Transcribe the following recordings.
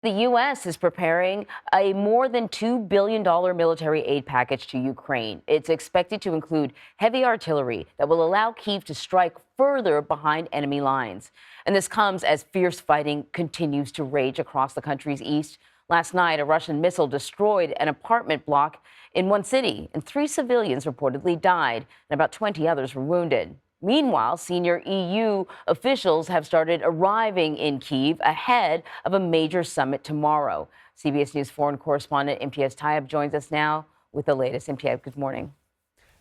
The U.S. is preparing a more than $2 billion military aid package to Ukraine. It's expected to include heavy artillery that will allow Kyiv to strike further behind enemy lines. And this comes as fierce fighting continues to rage across the country's east. Last night, a Russian missile destroyed an apartment block in one city, and 3 civilians reportedly died, and about 20 others were wounded. Meanwhile, senior EU officials have started arriving in Kyiv ahead of a major summit tomorrow. CBS News foreign correspondent Imtiaz Tyab joins us now with the latest. Imtiaz, good morning.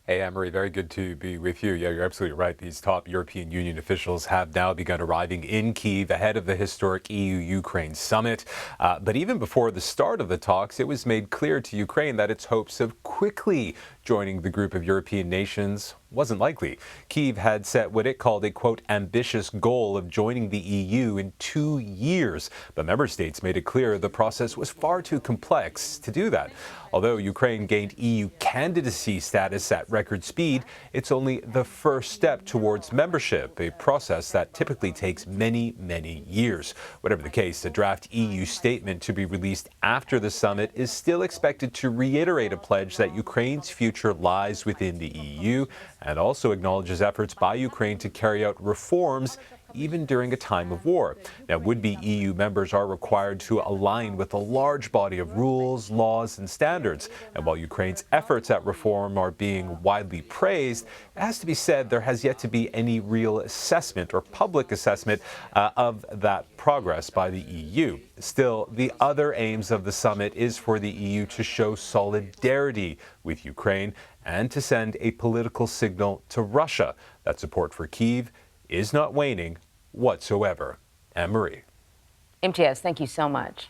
Hey, Anne-Marie, very good to be with you. Yeah, you're absolutely right. These top European Union officials have now begun arriving in Kyiv ahead of the historic EU-Ukraine summit. But even before the start of the talks, it was made clear to Ukraine that its hopes of quickly joining the group of European nations wasn't likely. Kyiv had set what it called a, quote, ambitious goal of joining the EU in 2 years. But member states made it clear the process was far too complex to do that. Although Ukraine gained EU candidacy status at record speed, it's only the first step towards membership, a process that typically takes many, many years. Whatever the case, a draft EU statement to be released after the summit is still expected to reiterate a pledge that Ukraine's future lies within the EU and also acknowledges efforts by Ukraine to carry out reforms even during a time of war. Now, would-be EU members are required to align with a large body of rules, laws, and standards. And while Ukraine's efforts at reform are being widely praised, it has to be said there has yet to be any real assessment or public assessment of that progress by the EU. Still, the other aims of the summit is for the EU to show solidarity with Ukraine and to send a political signal to Russia that support for Kyiv is not waning whatsoever. Anne-Marie. Imtiaz, thank you so much.